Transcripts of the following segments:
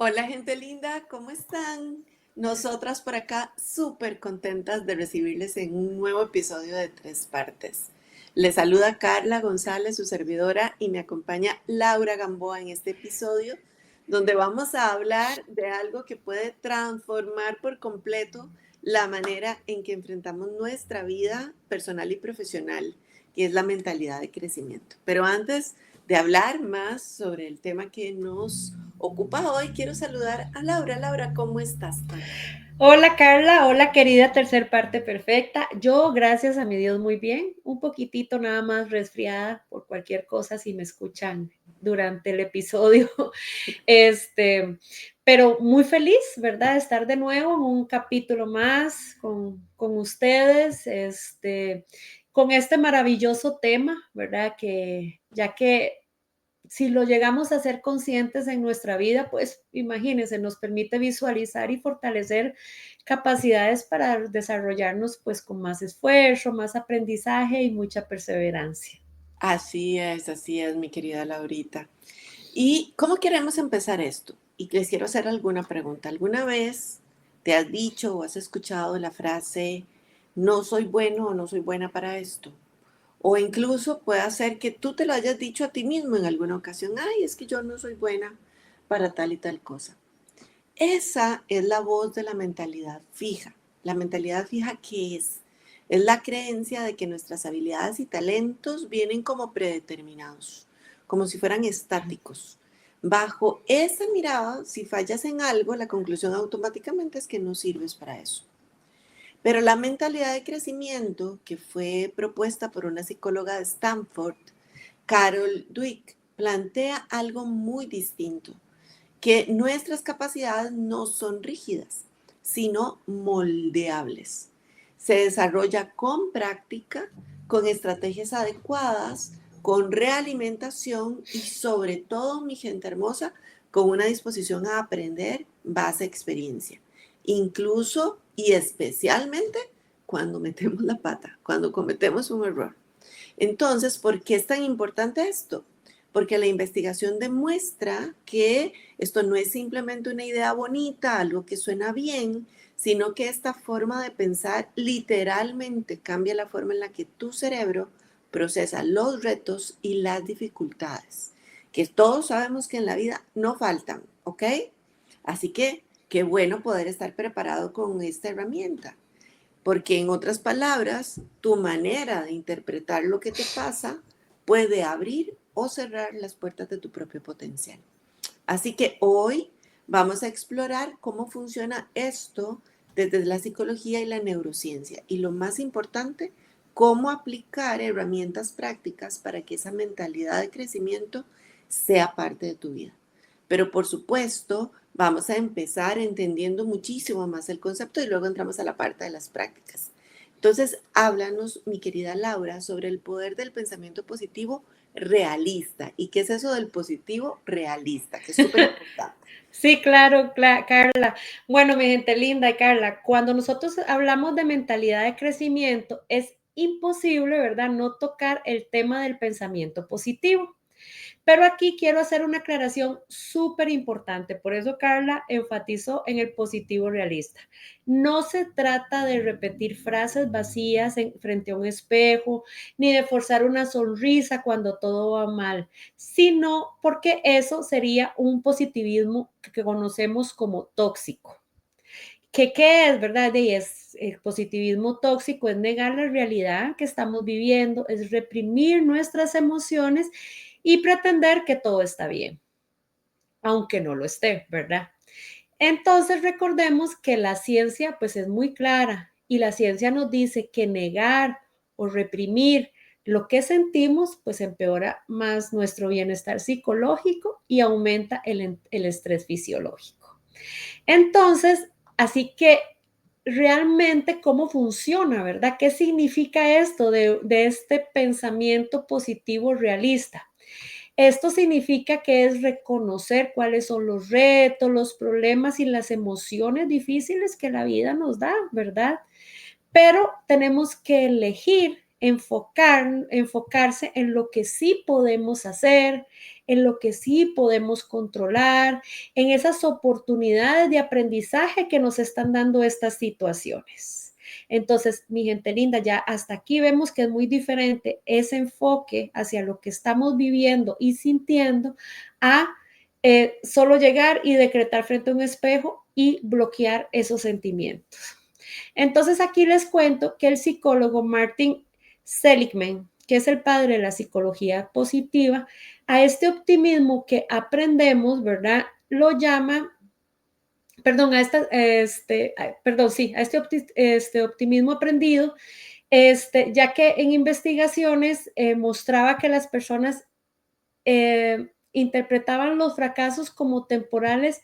Hola gente linda, ¿cómo están? Nosotras por acá súper contentas de recibirles en un nuevo episodio de Tres Partes. Les saluda Carla González, su servidora, y me acompaña Laura Gamboa en este episodio, donde vamos a hablar de algo que puede transformar por completo la manera en que enfrentamos nuestra vida personal y profesional, que es la mentalidad de crecimiento. Pero antes de hablar más sobre el tema que nos ocupa hoy, quiero saludar a Laura. Laura, ¿cómo estás, pana? Hola Carla, hola querida tercer parte perfecta. Yo, gracias a mi Dios, muy bien. Un poquitito nada más resfriada por cualquier cosa si me escuchan durante el episodio. Este, pero muy feliz, ¿verdad? De estar de nuevo en un capítulo más con ustedes, con este maravilloso tema, ¿verdad? Que ya que si lo llegamos a ser conscientes en nuestra vida, pues imagínense, nos permite visualizar y fortalecer capacidades para desarrollarnos pues con más esfuerzo, más aprendizaje y mucha perseverancia. Así es, mi querida Laurita. ¿Y cómo queremos empezar esto? Y les quiero hacer alguna pregunta. ¿Alguna vez te has dicho o has escuchado la frase, no soy bueno o no soy buena para esto? O incluso puede ser que tú te lo hayas dicho a ti mismo en alguna ocasión, ay, es que yo no soy buena para tal y tal cosa. Esa es la voz de la mentalidad fija. La mentalidad fija, ¿qué es? Es la creencia de que nuestras habilidades y talentos vienen como predeterminados, como si fueran estáticos. Bajo esa mirada, si fallas en algo, la conclusión automáticamente es que no sirves para eso. Pero la mentalidad de crecimiento, que fue propuesta por una psicóloga de Stanford, Carol Dweck, plantea algo muy distinto, que nuestras capacidades no son rígidas, sino moldeables. Se desarrolla con práctica, con estrategias adecuadas, con realimentación y sobre todo, mi gente hermosa, con una disposición a aprender base experiencia, incluso y especialmente cuando metemos la pata, cuando cometemos un error. Entonces, ¿por qué es tan importante esto? Porque la investigación demuestra que esto no es simplemente una idea bonita, algo que suena bien, sino que esta forma de pensar literalmente cambia la forma en la que tu cerebro procesa los retos y las dificultades, que todos sabemos que en la vida no faltan, ¿ok? Así que qué bueno poder estar preparado con esta herramienta. Porque en otras palabras, tu manera de interpretar lo que te pasa puede abrir o cerrar las puertas de tu propio potencial. Así que hoy vamos a explorar cómo funciona esto desde la psicología y la neurociencia. Y lo más importante, cómo aplicar herramientas prácticas para que esa mentalidad de crecimiento sea parte de tu vida. Pero por supuesto, vamos a empezar entendiendo muchísimo más el concepto y luego entramos a la parte de las prácticas. Entonces, háblanos, mi querida Laura, sobre el poder del pensamiento positivo realista. ¿Y qué es eso del positivo realista? Que es súper importante. Sí, claro, Carla. Bueno, mi gente linda, Carla, cuando nosotros hablamos de mentalidad de crecimiento, es imposible, ¿verdad?, no tocar el tema del pensamiento positivo. Pero aquí quiero hacer una aclaración súper importante. Por eso Carla enfatizó en el positivo realista. No se trata de repetir frases vacías frente a un espejo, ni de forzar una sonrisa cuando todo va mal, sino porque eso sería un positivismo que conocemos como tóxico. ¿Qué es, verdad? Y es el positivismo tóxico, es negar la realidad que estamos viviendo, es reprimir nuestras emociones y pretender que todo está bien, aunque no lo esté, ¿verdad? Entonces recordemos que la ciencia pues es muy clara y la ciencia nos dice que negar o reprimir lo que sentimos pues empeora más nuestro bienestar psicológico y aumenta el estrés fisiológico. Entonces, así que realmente cómo funciona, ¿verdad? ¿Qué significa esto de este pensamiento positivo realista? Esto significa que es reconocer cuáles son los retos, los problemas y las emociones difíciles que la vida nos da, ¿verdad? Pero tenemos que elegir enfocarse en lo que sí podemos hacer, en lo que sí podemos controlar, en esas oportunidades de aprendizaje que nos están dando estas situaciones. Entonces, mi gente linda, ya hasta aquí vemos que es muy diferente ese enfoque hacia lo que estamos viviendo y sintiendo a solo llegar y decretar frente a un espejo y bloquear esos sentimientos. Entonces aquí les cuento que el psicólogo Martin Seligman, que es el padre de la psicología positiva, a este optimismo que aprendemos, ¿verdad? Lo llama, perdón, a este optimismo aprendido, ya que en investigaciones mostraba que las personas interpretaban los fracasos como temporales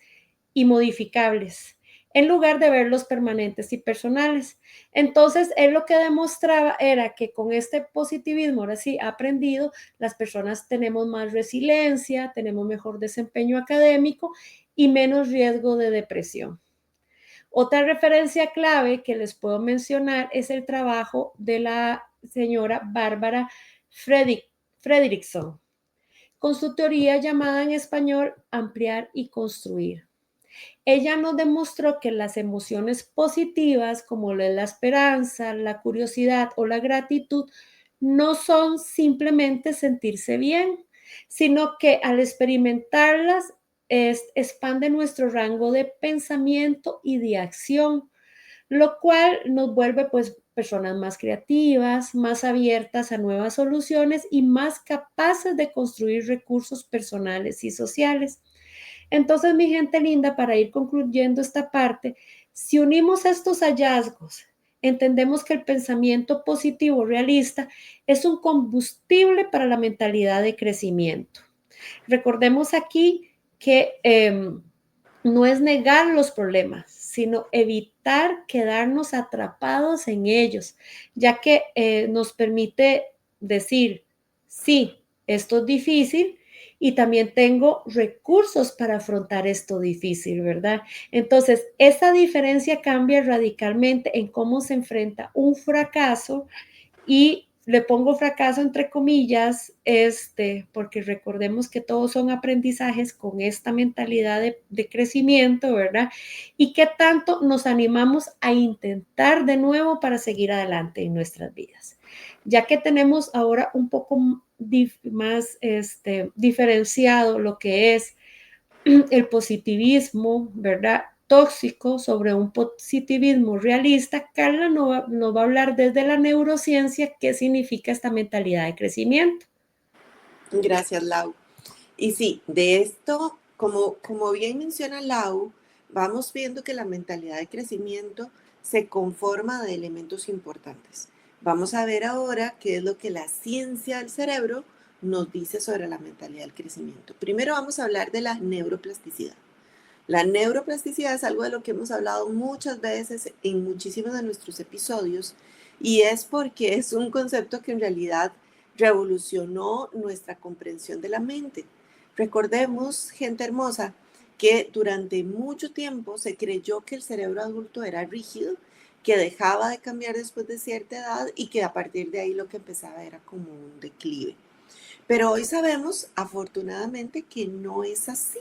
y modificables, en lugar de verlos permanentes y personales. Entonces, él lo que demostraba era que con este positivismo, ahora sí, aprendido, las personas tenemos más resiliencia, tenemos mejor desempeño académico y menos riesgo de depresión. Otra referencia clave que les puedo mencionar es el trabajo de la señora Bárbara Fredrickson, con su teoría llamada en español ampliar y construir. Ella nos demostró que las emociones positivas, como la esperanza, la curiosidad o la gratitud, no son simplemente sentirse bien, sino que al experimentarlas expande nuestro rango de pensamiento y de acción, lo cual nos vuelve pues personas más creativas, más abiertas a nuevas soluciones y más capaces de construir recursos personales y sociales. Entonces, mi gente linda, para ir concluyendo esta parte, si unimos estos hallazgos, entendemos que el pensamiento positivo realista es un combustible para la mentalidad de crecimiento. Recordemos aquí que no es negar los problemas, sino evitar quedarnos atrapados en ellos, ya que nos permite decir, sí, esto es difícil y también tengo recursos para afrontar esto difícil, ¿verdad? Entonces, esa diferencia cambia radicalmente en cómo se enfrenta un fracaso y le pongo fracaso entre comillas, porque recordemos que todos son aprendizajes con esta mentalidad de crecimiento, ¿verdad? Y qué tanto nos animamos a intentar de nuevo para seguir adelante en nuestras vidas. Ya que tenemos ahora un poco más diferenciado lo que es el positivismo, ¿verdad? Tóxico sobre un positivismo realista, Carla nos va a hablar desde la neurociencia qué significa esta mentalidad de crecimiento. Gracias, Lau. Y sí, de esto, como bien menciona Lau, vamos viendo que la mentalidad de crecimiento se conforma de elementos importantes. Vamos a ver ahora qué es lo que la ciencia del cerebro nos dice sobre la mentalidad del crecimiento. Primero vamos a hablar de la neuroplasticidad. La neuroplasticidad es algo de lo que hemos hablado muchas veces en muchísimos de nuestros episodios y es porque es un concepto que en realidad revolucionó nuestra comprensión de la mente. Recordemos, gente hermosa, que durante mucho tiempo se creyó que el cerebro adulto era rígido, que dejaba de cambiar después de cierta edad y que a partir de ahí lo que empezaba era como un declive. Pero hoy sabemos, afortunadamente, que no es así.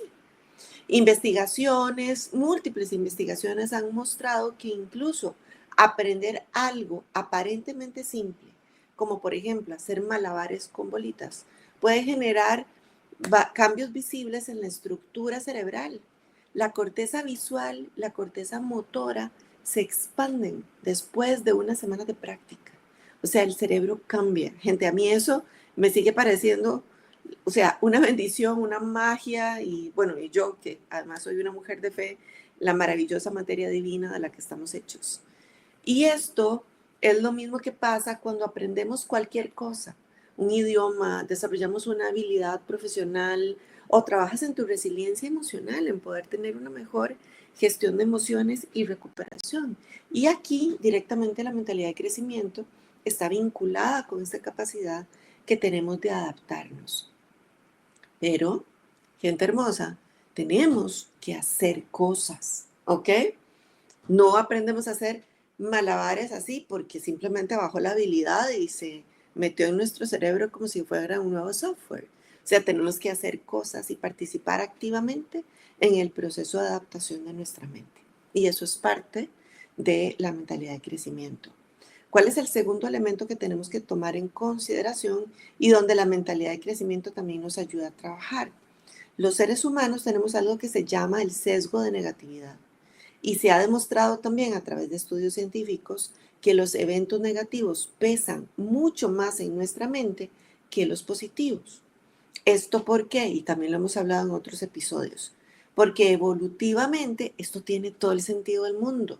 Investigaciones, múltiples investigaciones han mostrado que incluso aprender algo aparentemente simple, como por ejemplo hacer malabares con bolitas, puede generar cambios visibles en la estructura cerebral. La corteza visual, la corteza motora se expanden después de una semana de práctica. O sea, el cerebro cambia. Gente, a mí eso me sigue pareciendo, o sea, una bendición, una magia y bueno, y yo que además soy una mujer de fe, la maravillosa materia divina de la que estamos hechos. Y esto es lo mismo que pasa cuando aprendemos cualquier cosa, un idioma, desarrollamos una habilidad profesional o trabajas en tu resiliencia emocional, en poder tener una mejor gestión de emociones y recuperación. Y aquí directamente la mentalidad de crecimiento está vinculada con esta capacidad que tenemos de adaptarnos. Pero, gente hermosa, tenemos que hacer cosas, ¿ok? No aprendemos a hacer malabares así porque simplemente bajó la habilidad y se metió en nuestro cerebro como si fuera un nuevo software, O sea, tenemos que hacer cosas y participar activamente en el proceso de adaptación de nuestra mente. Y eso es parte de la mentalidad de crecimiento. ¿Cuál es el segundo elemento que tenemos que tomar en consideración y donde la mentalidad de crecimiento también nos ayuda a trabajar? Los seres humanos tenemos algo que se llama el sesgo de negatividad. Y se ha demostrado también a través de estudios científicos que los eventos negativos pesan mucho más en nuestra mente que los positivos. ¿Esto por qué? Y también lo hemos hablado en otros episodios. Porque evolutivamente esto tiene todo el sentido del mundo.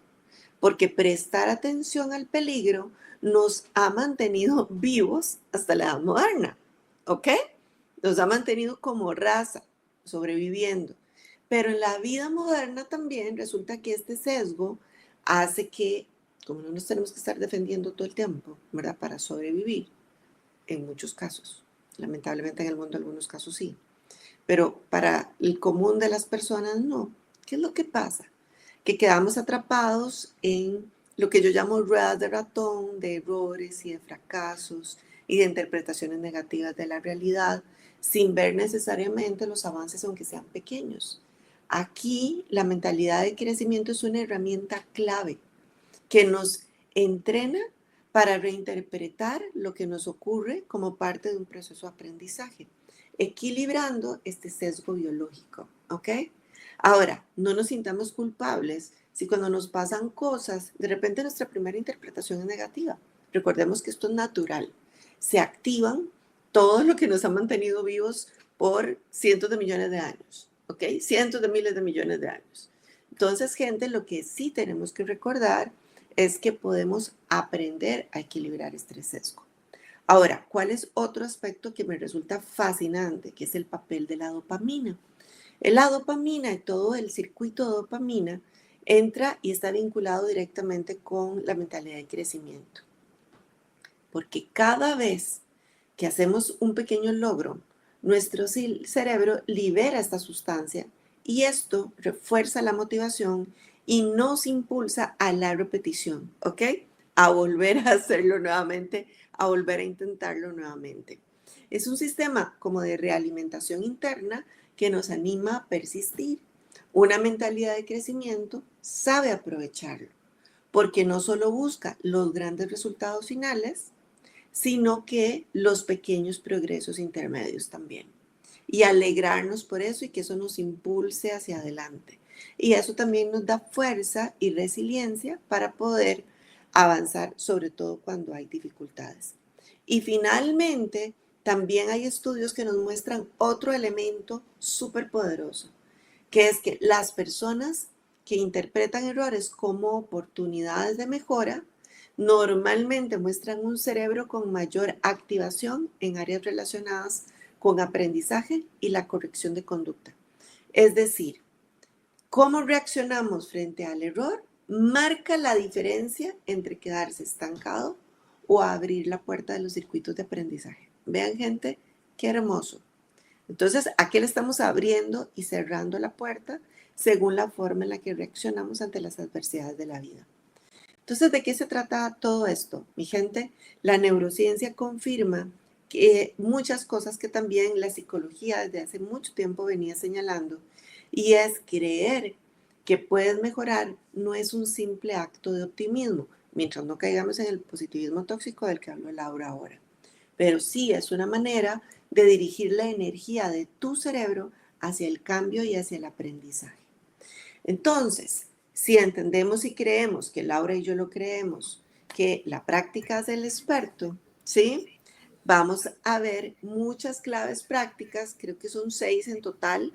Porque prestar atención al peligro nos ha mantenido vivos hasta la edad moderna. ¿Ok? Nos ha mantenido como raza, sobreviviendo. Pero en la vida moderna también resulta que este sesgo hace que, como no nos tenemos que estar defendiendo todo el tiempo, ¿verdad? Para sobrevivir, en muchos casos. Lamentablemente en el mundo algunos casos sí. Pero para el común de las personas no. ¿Qué es lo que pasa? Que quedamos atrapados en lo que yo llamo ruedas de ratón, de errores y de fracasos y de interpretaciones negativas de la realidad, sin ver necesariamente los avances aunque sean pequeños. Aquí la mentalidad de crecimiento es una herramienta clave que nos entrena para reinterpretar lo que nos ocurre como parte de un proceso de aprendizaje, equilibrando este sesgo biológico, ¿ok? Ahora, no nos sintamos culpables si cuando nos pasan cosas, de repente nuestra primera interpretación es negativa. Recordemos que esto es natural. Se activan todo lo que nos ha mantenido vivos por cientos de millones de años, ¿ok? Cientos de miles de millones de años. Entonces, gente, lo que sí tenemos que recordar es que podemos aprender a equilibrar este sesgo. Ahora, ¿cuál es otro aspecto que me resulta fascinante? Que es el papel de la dopamina. La dopamina y todo el circuito de dopamina entra y está vinculado directamente con la mentalidad de crecimiento. Porque cada vez que hacemos un pequeño logro, nuestro cerebro libera esta sustancia y esto refuerza la motivación y nos impulsa a la repetición, ¿ok? A volver a hacerlo nuevamente, a volver a intentarlo nuevamente. Es un sistema como de realimentación interna que nos anima a persistir. Una mentalidad de crecimiento sabe aprovecharlo, porque no solo busca los grandes resultados finales, sino que los pequeños progresos intermedios también. Y alegrarnos por eso y que eso nos impulse hacia adelante. Y eso también nos da fuerza y resiliencia para poder avanzar, sobre todo cuando hay dificultades. Y finalmente, también hay estudios que nos muestran otro elemento súper poderoso, que es que las personas que interpretan errores como oportunidades de mejora, normalmente muestran un cerebro con mayor activación en áreas relacionadas con aprendizaje y la corrección de conducta. Es decir, cómo reaccionamos frente al error marca la diferencia entre quedarse estancado o abrir la puerta de los circuitos de aprendizaje. Vean, gente, qué hermoso. Entonces, aquí le estamos abriendo y cerrando la puerta según la forma en la que reaccionamos ante las adversidades de la vida. Entonces, ¿de qué se trata todo esto? Mi gente, la neurociencia confirma que muchas cosas que también la psicología desde hace mucho tiempo venía señalando, y es creer que puedes mejorar no es un simple acto de optimismo, mientras no caigamos en el positivismo tóxico del que habló Laura ahora. Pero sí es una manera de dirigir la energía de tu cerebro hacia el cambio y hacia el aprendizaje. Entonces, si entendemos y creemos, que Laura y yo lo creemos, que la práctica es el experto, ¿sí? Vamos a ver muchas claves prácticas, creo que son 6 en total,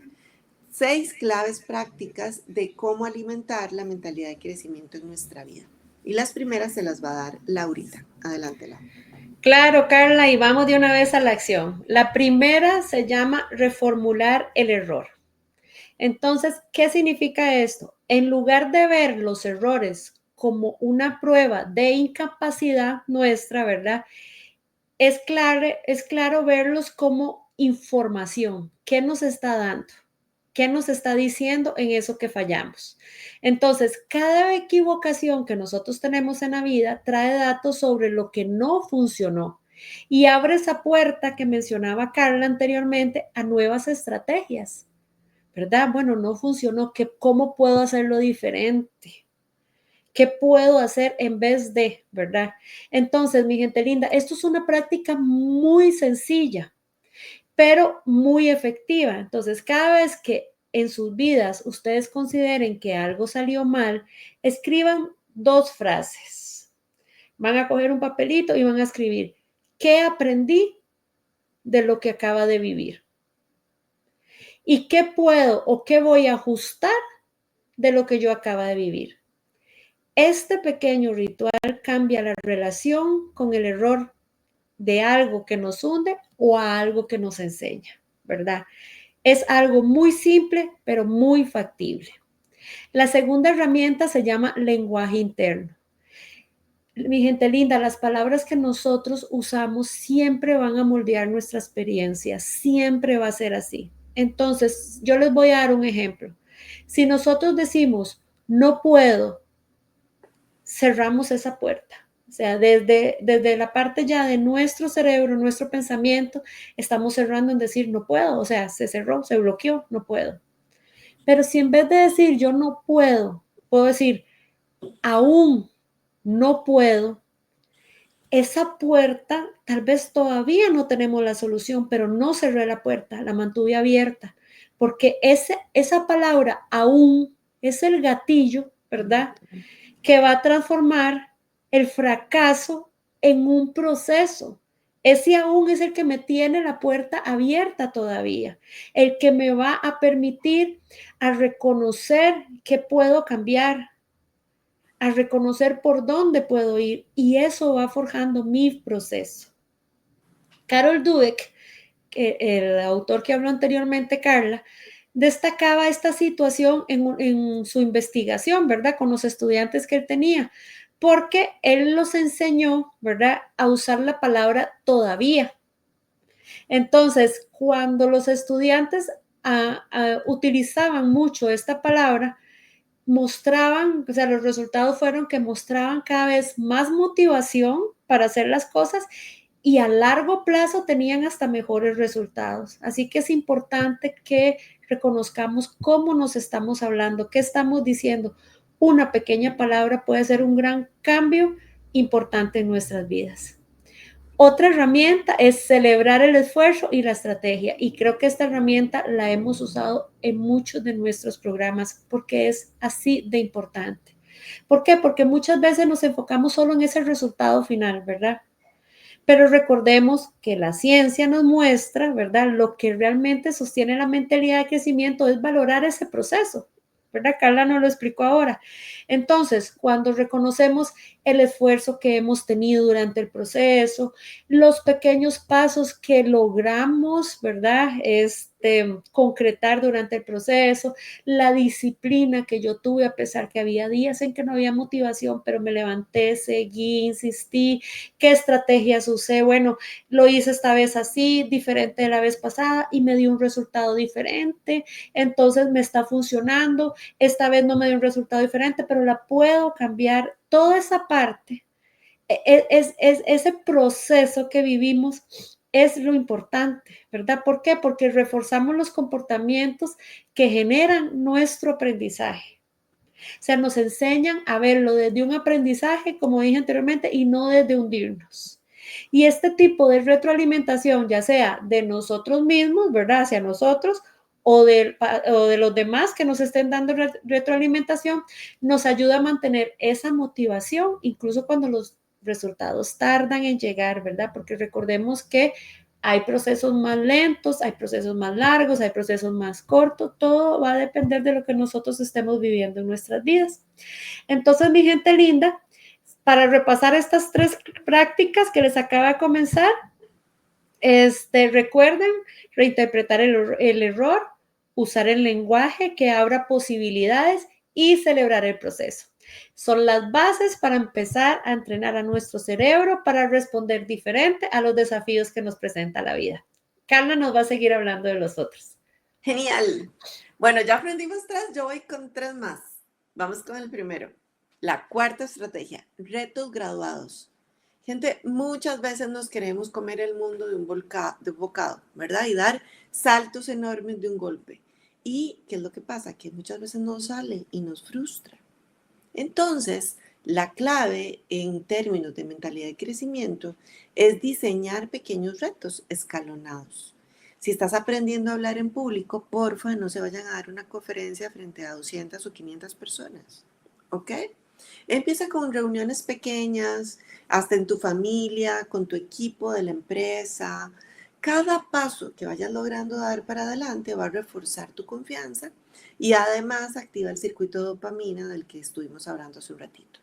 6 claves prácticas de cómo alimentar la mentalidad de crecimiento en nuestra vida. Y las primeras se las va a dar Laurita. Adelante, Laura. Claro, Carla, y vamos de una vez a la acción. La primera se llama reformular el error. Entonces, ¿qué significa esto? En lugar de ver los errores como una prueba de incapacidad nuestra, ¿verdad? Es claro verlos como información. ¿Qué nos está dando? ¿Qué nos está diciendo en eso que fallamos? Entonces, cada equivocación que nosotros tenemos en la vida trae datos sobre lo que no funcionó. y abre esa puerta que mencionaba Carla anteriormente a nuevas estrategias, ¿verdad? Bueno, no funcionó, ¿cómo puedo hacerlo diferente? ¿Qué puedo hacer en vez de, verdad? Entonces, mi gente linda, esto es una práctica muy sencilla, pero muy efectiva. Entonces, cada vez que en sus vidas ustedes consideren que algo salió mal, escriban 2 frases. Van a coger un papelito y van a escribir, ¿qué aprendí de lo que acaba de vivir? ¿Y qué puedo o qué voy a ajustar de lo que yo acaba de vivir? Este pequeño ritual cambia la relación con el error de algo que nos hunde o a algo que nos enseña, ¿verdad? Es algo muy simple, pero muy factible. La segunda herramienta se llama lenguaje interno. Mi gente linda, las palabras que nosotros usamos siempre van a moldear nuestra experiencia, siempre va a ser así. Entonces, yo les voy a dar un ejemplo. Si nosotros decimos, no puedo, cerramos esa puerta. O sea, desde la parte ya de nuestro cerebro, nuestro pensamiento, estamos cerrando en decir no puedo. O sea, se cerró, se bloqueó, no puedo. Pero si en vez de decir yo no puedo, puedo decir aún no puedo, esa puerta, tal vez todavía no tenemos la solución, pero no cerré la puerta, la mantuve abierta, porque esa palabra aún es el gatillo, ¿verdad? Que va a transformar el fracaso en un proceso. Ese aún es el que me tiene la puerta abierta todavía, el que me va a permitir a reconocer que puedo cambiar, a reconocer por dónde puedo ir, y eso va forjando mi proceso. Carol Dweck, el autor que habló anteriormente, Carla, destacaba esta situación en su investigación, ¿verdad? Con los estudiantes que él tenía, porque él los enseñó, ¿verdad? A usar la palabra todavía. Entonces, cuando los estudiantes utilizaban mucho esta palabra, mostraban, o sea, los resultados fueron que mostraban cada vez más motivación para hacer las cosas y a largo plazo tenían hasta mejores resultados. Así que es importante que reconozcamos cómo nos estamos hablando, qué estamos diciendo. Una pequeña palabra puede ser un gran cambio importante en nuestras vidas. Otra herramienta es celebrar el esfuerzo y la estrategia. Y creo que esta herramienta la hemos usado en muchos de nuestros programas porque es así de importante. ¿Por qué? Porque muchas veces nos enfocamos solo en ese resultado final, ¿verdad? Pero recordemos que la ciencia nos muestra, ¿verdad? Lo que realmente sostiene la mentalidad de crecimiento es valorar ese proceso, ¿verdad? Carla nos lo explicó ahora. Entonces, cuando reconocemos el esfuerzo que hemos tenido durante el proceso, los pequeños pasos que logramos, ¿verdad? Concretar durante el proceso, la disciplina que yo tuve a pesar que había días en que no había motivación, pero me levanté, seguí, insistí, qué estrategias usé, bueno, lo hice esta vez así, diferente de la vez pasada y me dio un resultado diferente, entonces me está funcionando, esta vez no me dio un resultado diferente, pero la puedo cambiar, toda esa parte, ese proceso que vivimos es lo importante, ¿verdad? ¿Por qué? Porque reforzamos los comportamientos que generan nuestro aprendizaje. O sea, nos enseñan a verlo desde un aprendizaje, como dije anteriormente, y no desde hundirnos. Y este tipo de retroalimentación, ya sea de nosotros mismos, ¿verdad? Hacia nosotros, o de los demás que nos estén dando retroalimentación, nos ayuda a mantener esa motivación, incluso cuando los resultados tardan en llegar, ¿verdad? Porque recordemos que hay procesos más lentos, hay procesos más largos, hay procesos más cortos, todo va a depender de lo que nosotros estemos viviendo en nuestras vidas. Entonces, mi gente linda, para repasar estas 3 prácticas que les acaba de comenzar, recuerden reinterpretar el error, usar el lenguaje que abra posibilidades y celebrar el proceso. Son las bases para empezar a entrenar a nuestro cerebro para responder diferente a los desafíos que nos presenta la vida. Carla nos va a seguir hablando de los otros. Genial. Bueno, ya aprendimos 3, yo voy con 3 más. Vamos con el primero. La cuarta estrategia, retos graduados. Gente, muchas veces nos queremos comer el mundo de un bocado, ¿verdad? Y dar saltos enormes de un golpe. ¿Y qué es lo que pasa? Que muchas veces no sale y nos frustra. Entonces, la clave en términos de mentalidad de crecimiento es diseñar pequeños retos escalonados. Si estás aprendiendo a hablar en público, porfa, no se vayan a dar una conferencia frente a 200 o 500 personas. ¿Ok? Empieza con reuniones pequeñas, hasta en tu familia, con tu equipo de la empresa. Cada paso que vayas logrando dar para adelante va a reforzar tu confianza y además activa el circuito de dopamina del que estuvimos hablando hace un ratito.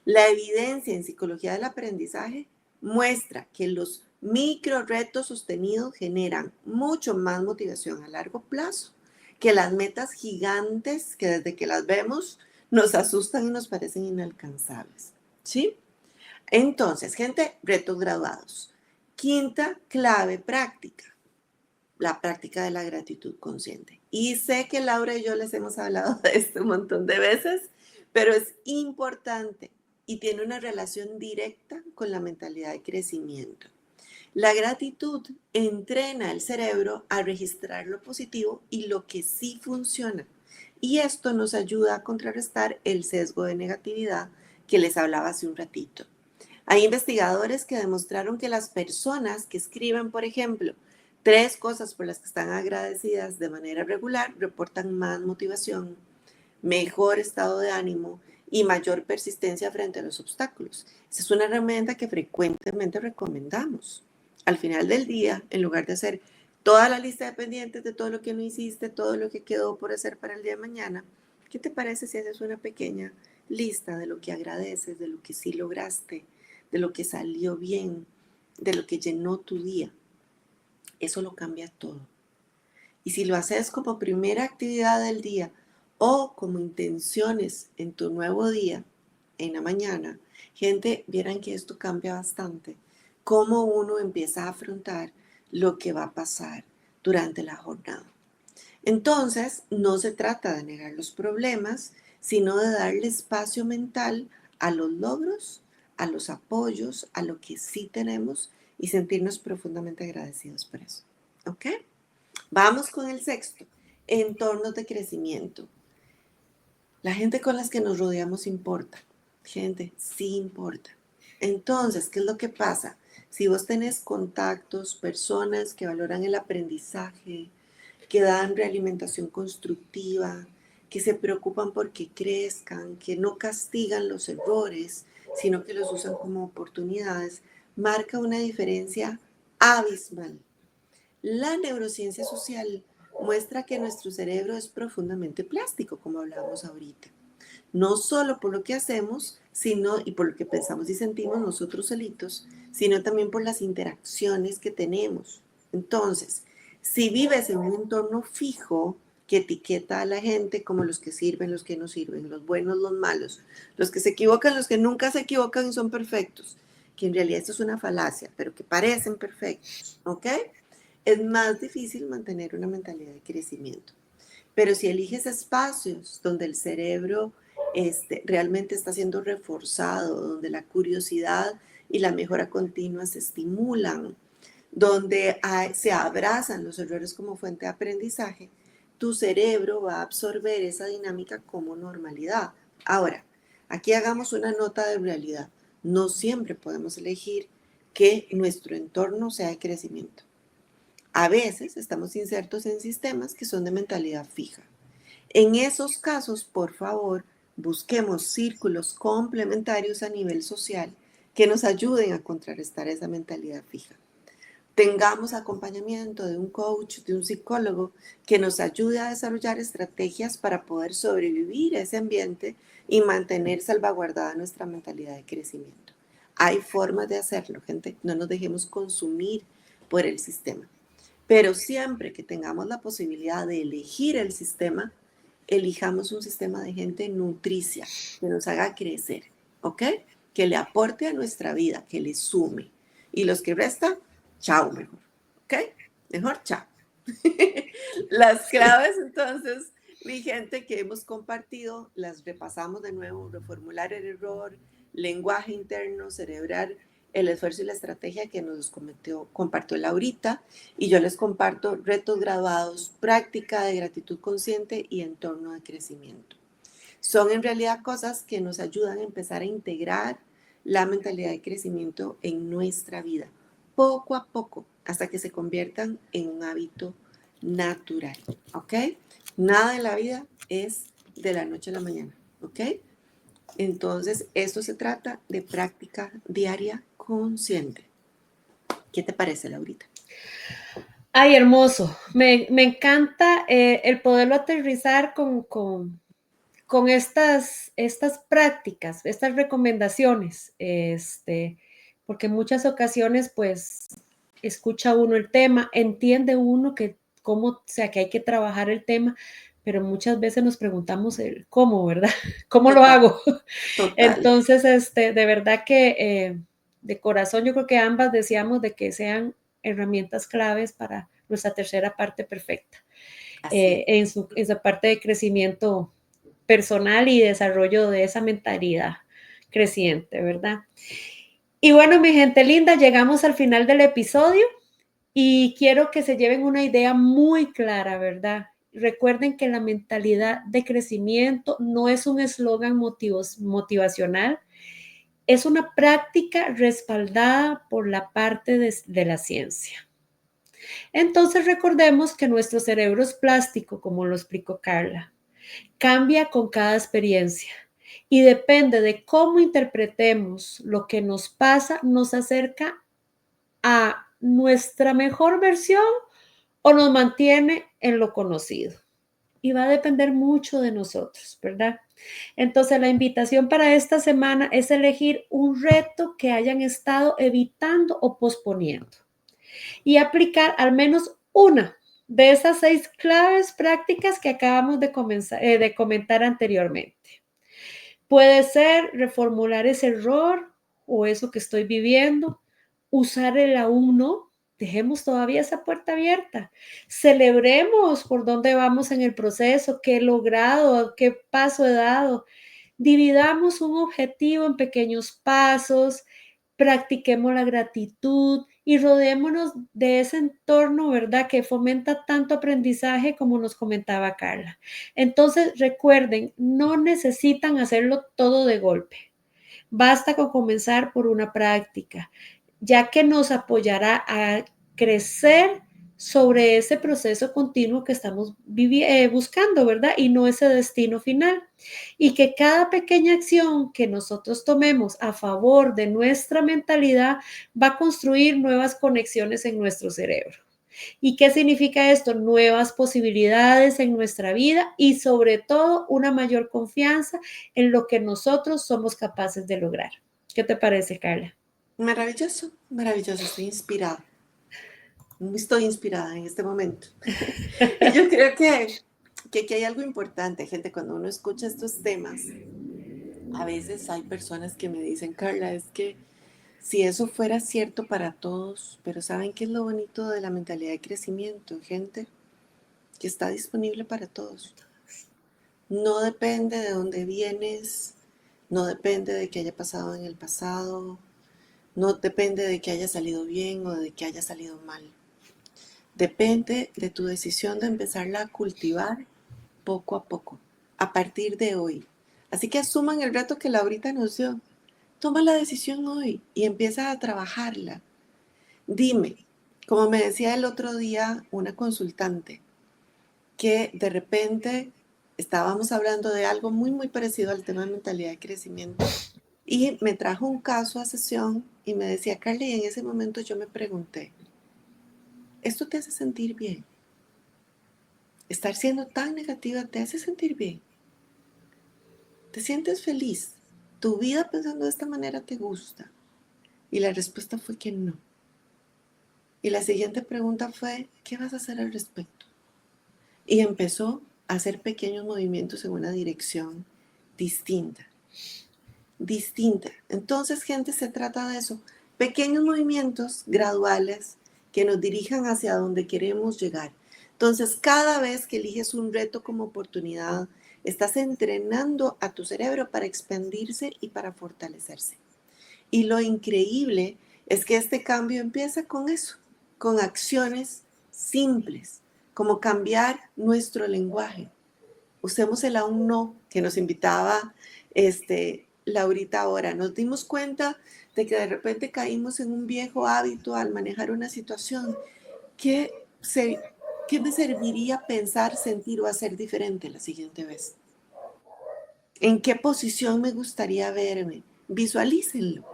La evidencia en psicología del aprendizaje muestra que los micro retos sostenidos generan mucho más motivación a largo plazo que las metas gigantes que desde que las vemos nos asustan y nos parecen inalcanzables. ¿Sí? Entonces, gente, retos graduados. Quinta clave práctica, la práctica de la gratitud consciente. Y sé que Laura y yo les hemos hablado de esto un montón de veces, pero es importante y tiene una relación directa con la mentalidad de crecimiento. La gratitud entrena el cerebro a registrar lo positivo y lo que sí funciona. Y esto nos ayuda a contrarrestar el sesgo de negatividad que les hablaba hace un ratito. Hay investigadores que demostraron que las personas que escriben, por ejemplo, 3 cosas por las que están agradecidas de manera regular reportan más motivación, mejor estado de ánimo y mayor persistencia frente a los obstáculos. Esa es una herramienta que frecuentemente recomendamos. Al final del día, en lugar de hacer toda la lista de pendientes de todo lo que no hiciste, todo lo que quedó por hacer para el día de mañana, ¿qué te parece si haces una pequeña lista de lo que agradeces, de lo que sí lograste, de lo que salió bien, de lo que llenó tu día? Eso lo cambia todo. Y si lo haces como primera actividad del día o como intenciones en tu nuevo día, en la mañana, gente, vieran que esto cambia bastante. Cómo uno empieza a afrontar lo que va a pasar durante la jornada. Entonces, no se trata de negar los problemas, sino de darle espacio mental a los logros, a los apoyos, a lo que sí tenemos y sentirnos profundamente agradecidos por eso. ¿Ok? Vamos con el sexto, entornos de crecimiento. La gente con las que nos rodeamos importa. Gente, sí importa. Entonces, ¿qué es lo que pasa? Si vos tenés contactos, personas que valoran el aprendizaje, que dan realimentación constructiva, que se preocupan porque crezcan, que no castigan los errores, sino que los usan como oportunidades, marca una diferencia abismal. La neurociencia social muestra que nuestro cerebro es profundamente plástico, como hablábamos ahorita. No solo por lo que hacemos, sino y por lo que pensamos y sentimos nosotros solitos, sino también por las interacciones que tenemos. Entonces, si vives en un entorno fijo que etiqueta a la gente como los que sirven, los que no sirven, los buenos, los malos, los que se equivocan, los que nunca se equivocan y son perfectos, que en realidad esto es una falacia, pero que parecen perfectos, ¿ok? Es más difícil mantener una mentalidad de crecimiento. Pero si eliges espacios donde el cerebro realmente está siendo reforzado, donde la curiosidad y la mejora continua se estimulan, donde se abrazan los errores como fuente de aprendizaje, tu cerebro va a absorber esa dinámica como normalidad. Ahora, aquí hagamos una nota de realidad. No siempre podemos elegir que nuestro entorno sea de crecimiento. A veces estamos insertos en sistemas que son de mentalidad fija. En esos casos, por favor, busquemos círculos complementarios a nivel social que nos ayuden a contrarrestar esa mentalidad fija. Tengamos acompañamiento de un coach, de un psicólogo que nos ayude a desarrollar estrategias para poder sobrevivir a ese ambiente y mantener salvaguardada nuestra mentalidad de crecimiento. Hay formas de hacerlo, gente. No nos dejemos consumir por el sistema. Pero siempre que tengamos la posibilidad de elegir el sistema, elijamos un sistema de gente nutricia, que nos haga crecer, ¿ok? Que le aporte a nuestra vida, que le sume. Y los que restan, chao mejor, ¿ok? Mejor chao. Las claves entonces, mi gente, que hemos compartido, las repasamos de nuevo: reformular el error, lenguaje interno, cerebral el esfuerzo y la estrategia que nos compartió Laurita, y yo les comparto retos graduados, práctica de gratitud consciente y entorno de crecimiento. Son en realidad cosas que nos ayudan a empezar a integrar la mentalidad de crecimiento en nuestra vida, poco a poco, hasta que se conviertan en un hábito natural, ¿ok? Nada en la vida es de la noche a la mañana, ¿ok? Entonces, esto se trata de práctica diaria consciente. ¿Qué te parece, Laurita? Ay, hermoso. Me encanta el poderlo aterrizar con estas prácticas, estas recomendaciones, porque en muchas ocasiones, pues, escucha uno el tema, entiende uno que cómo, o sea, que hay que trabajar el tema, pero muchas veces nos preguntamos el cómo, ¿verdad? ¿Cómo lo Total, hago? total. Entonces, de verdad que de corazón yo creo que ambas decíamos de que sean herramientas claves para nuestra tercera parte perfecta, Así es. en su parte de crecimiento personal y desarrollo de esa mentalidad creciente, ¿verdad? Y bueno, mi gente linda, llegamos al final del episodio y quiero que se lleven una idea muy clara, ¿verdad? Recuerden que la mentalidad de crecimiento no es un eslogan motivacional, es una práctica respaldada por la parte de la ciencia. Entonces recordemos que nuestro cerebro es plástico, como lo explicó Carla, cambia con cada experiencia y depende de cómo interpretemos lo que nos pasa, nos acerca a nuestra mejor versión o nos mantiene en lo conocido. Y va a depender mucho de nosotros, ¿verdad? Entonces, la invitación para esta semana es elegir un reto que hayan estado evitando o posponiendo y aplicar al menos una de esas 6 claves prácticas que acabamos de comentar anteriormente. Puede ser reformular ese error o eso que estoy viviendo, usar el aún no, dejemos todavía esa puerta abierta, celebremos por dónde vamos en el proceso, qué he logrado, qué paso he dado, dividamos un objetivo en pequeños pasos, practiquemos la gratitud y rodémonos de ese entorno, ¿verdad? Que fomenta tanto aprendizaje como nos comentaba Carla. Entonces, recuerden, no necesitan hacerlo todo de golpe. Basta con comenzar por una práctica, ya que nos apoyará a crecer sobre ese proceso continuo que estamos buscando, ¿verdad? Y no ese destino final. Y que cada pequeña acción que nosotros tomemos a favor de nuestra mentalidad va a construir nuevas conexiones en nuestro cerebro. ¿Y qué significa esto? Nuevas posibilidades en nuestra vida y sobre todo una mayor confianza en lo que nosotros somos capaces de lograr. ¿Qué te parece, Carla? Maravilloso, maravilloso. Estoy inspirada. Estoy inspirada en este momento. Y yo creo que aquí hay algo importante, gente. Cuando uno escucha estos temas, a veces hay personas que me dicen, Carla, es que si eso fuera cierto para todos, pero ¿saben qué es lo bonito de la mentalidad de crecimiento, gente? Que está disponible para todos. No depende de dónde vienes, no depende de qué haya pasado en el pasado, no depende de que haya salido bien o de que haya salido mal. Depende de tu decisión de empezarla a cultivar poco a poco, a partir de hoy. Así que asuman el reto que Laurita nos dio. Toma la decisión hoy y empieza a trabajarla. Dime, como me decía el otro día una consultante, que de repente estábamos hablando de algo muy, muy parecido al tema de mentalidad de crecimiento y me trajo un caso a sesión y me decía, Carly, en ese momento yo me pregunté, ¿esto te hace sentir bien? ¿Estar siendo tan negativa te hace sentir bien? ¿Te sientes feliz? ¿Tu vida pensando de esta manera te gusta? Y la respuesta fue que no. Y la siguiente pregunta fue, ¿qué vas a hacer al respecto? Y empezó a hacer pequeños movimientos en una dirección distinta. Distinta. Entonces, gente, se trata de eso. Pequeños movimientos graduales que nos dirijan hacia donde queremos llegar. Entonces, cada vez que eliges un reto como oportunidad, estás entrenando a tu cerebro para expandirse y para fortalecerse. Y lo increíble es que este cambio empieza con eso, con acciones simples, como cambiar nuestro lenguaje. Usemos el aún no que nos invitaba Laurita ahora. Nos dimos cuenta de que de repente caímos en un viejo hábito al manejar una situación. ¿Qué, se, ¿Qué me serviría pensar, sentir o hacer diferente la siguiente vez? ¿En qué posición me gustaría verme? Visualícenlo.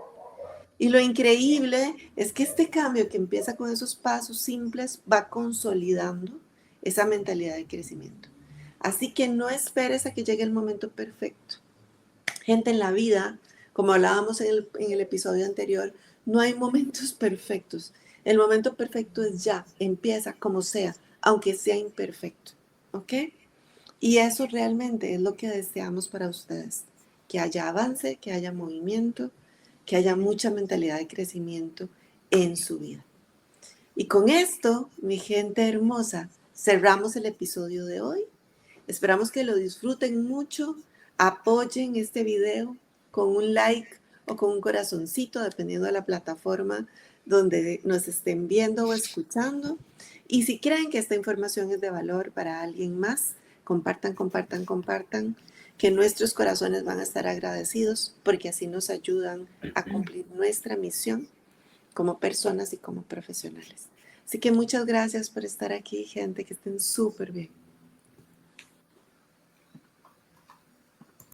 Y lo increíble es que este cambio que empieza con esos pasos simples va consolidando esa mentalidad de crecimiento. Así que no esperes a que llegue el momento perfecto. Gente, en la vida, como hablábamos en el episodio anterior, no hay momentos perfectos. El momento perfecto es ya, empieza como sea, aunque sea imperfecto. ¿Ok? Y eso realmente es lo que deseamos para ustedes, que haya avance, que haya movimiento, que haya mucha mentalidad de crecimiento en su vida. Y con esto, mi gente hermosa, cerramos el episodio de hoy. Esperamos que lo disfruten mucho, apoyen este video con un like o con un corazoncito, dependiendo de la plataforma donde nos estén viendo o escuchando. Y si creen que esta información es de valor para alguien más, compartan, compartan, compartan, que nuestros corazones van a estar agradecidos porque así nos ayudan a cumplir nuestra misión como personas y como profesionales. Así que muchas gracias por estar aquí, gente, que estén súper bien.